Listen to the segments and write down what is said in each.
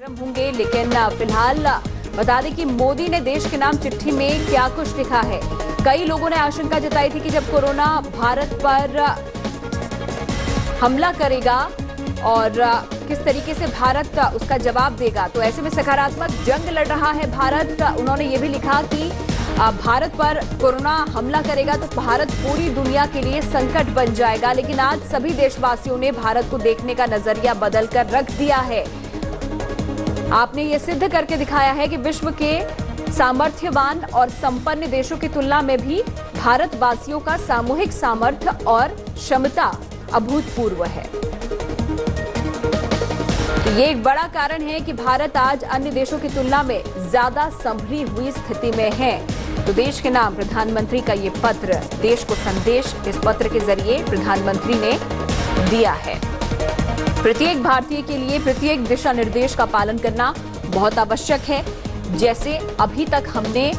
होंगे, लेकिन फिलहाल बता दें कि मोदी ने देश के नाम चिट्ठी में क्या कुछ लिखा है। कई लोगों ने आशंका जताई थी कि जब कोरोना भारत पर हमला करेगा और किस तरीके से भारत उसका जवाब देगा, तो ऐसे में सकारात्मक जंग लड़ रहा है भारत। उन्होंने ये भी लिखा कि भारत पर कोरोना हमला करेगा तो भारत पूरी दुनिया के लिए संकट बन जाएगा। लेकिन आज सभी देशवासियों ने भारत को देखने का नजरिया बदलकर रख दिया है। आपने ये सिद्ध करके दिखाया है कि विश्व के सामर्थ्यवान और संपन्न देशों की तुलना में भी भारतवासियों का सामूहिक सामर्थ्य और क्षमता अभूतपूर्व है। तो ये एक बड़ा कारण है कि भारत आज अन्य देशों की तुलना में ज्यादा संभली हुई स्थिति में है। तो देश के नाम प्रधानमंत्री का ये पत्र, देश को संदेश इस पत्र के जरिए प्रधानमंत्री ने दिया है। प्रत्येक भारतीय के लिए प्रत्येक दिशा निर्देश का पालन करना बहुत आवश्यक है। जैसे अभी तक हमने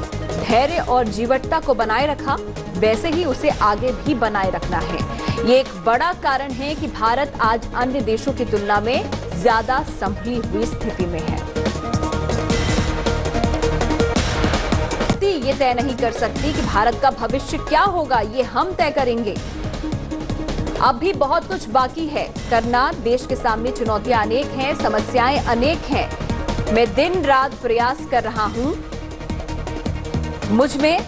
धैर्य और जीवटता को बनाए रखा, वैसे ही उसे आगे भी बनाए रखना है। ये एक बड़ा कारण है कि भारत आज अन्य देशों की तुलना में ज्यादा संभली हुई स्थिति में है। ये तय नहीं कर सकती कि भारत का भविष्य क्या होगा, ये हम तय करेंगे। अब भी बहुत कुछ बाकी है करना। देश के सामने चुनौतियां अनेक हैं, समस्याएं अनेक हैं। मैं दिन रात प्रयास कर रहा हूं। मुझ में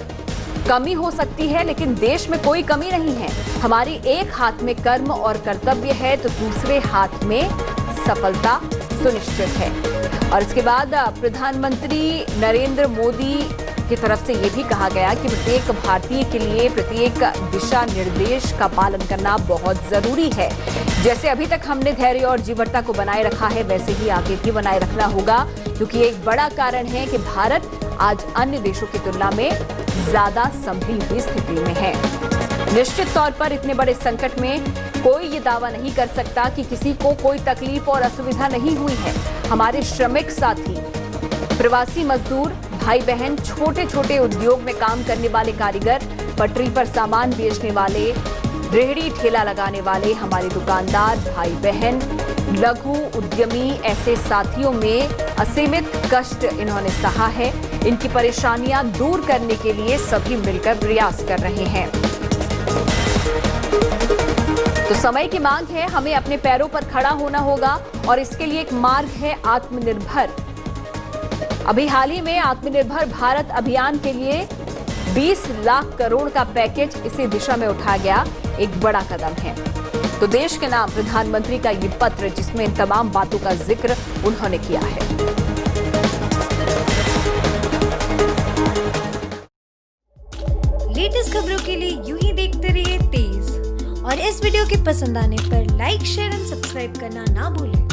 कमी हो सकती है, लेकिन देश में कोई कमी नहीं है। हमारी एक हाथ में कर्म और कर्तव्य है तो दूसरे हाथ में सफलता सुनिश्चित है। और इसके बाद प्रधानमंत्री नरेंद्र मोदी की तरफ से यह भी कहा गया कि प्रत्येक भारतीय के लिए प्रत्येक दिशा निर्देश का पालन करना बहुत जरूरी है। जैसे अभी तक हमने धैर्य और जीवटता को बनाए रखा है, वैसे ही आगे भी बनाए रखना होगा, क्योंकि एक बड़ा कारण है कि भारत आज अन्य देशों की तुलना में ज्यादा संभली हुई स्थिति में है। निश्चित तौर पर इतने बड़े संकट में कोई ये दावा नहीं कर सकता कि किसी को कोई तकलीफ और असुविधा नहीं हुई है। हमारे श्रमिक साथी, प्रवासी मजदूर, भाई बहन, छोटे छोटे उद्योग में काम करने वाले कारीगर, पटरी पर सामान बेचने वाले, रेहड़ी ठेला लगाने वाले, हमारे दुकानदार भाई बहन, लघु उद्यमी, ऐसे साथियों में असीमित कष्ट इन्होंने सहा है। इनकी परेशानियां दूर करने के लिए सभी मिलकर प्रयास कर रहे हैं। तो समय की मांग है, हमें अपने पैरों पर खड़ा होना होगा और इसके लिए एक मार्ग है आत्मनिर्भर। अभी हाल ही में आत्मनिर्भर भारत अभियान के लिए 20 लाख करोड़ का पैकेज इसी दिशा में उठाया गया, एक बड़ा कदम है। तो देश के नाम प्रधानमंत्री का ये पत्र, जिसमें इन तमाम बातों का जिक्र उन्होंने किया है। लेटेस्ट खबरों के लिए यूं ही देखते रहिए तेज, और इस वीडियो के पसंद आने पर लाइक, शेयर एंड सब्सक्राइब करना ना भूलें।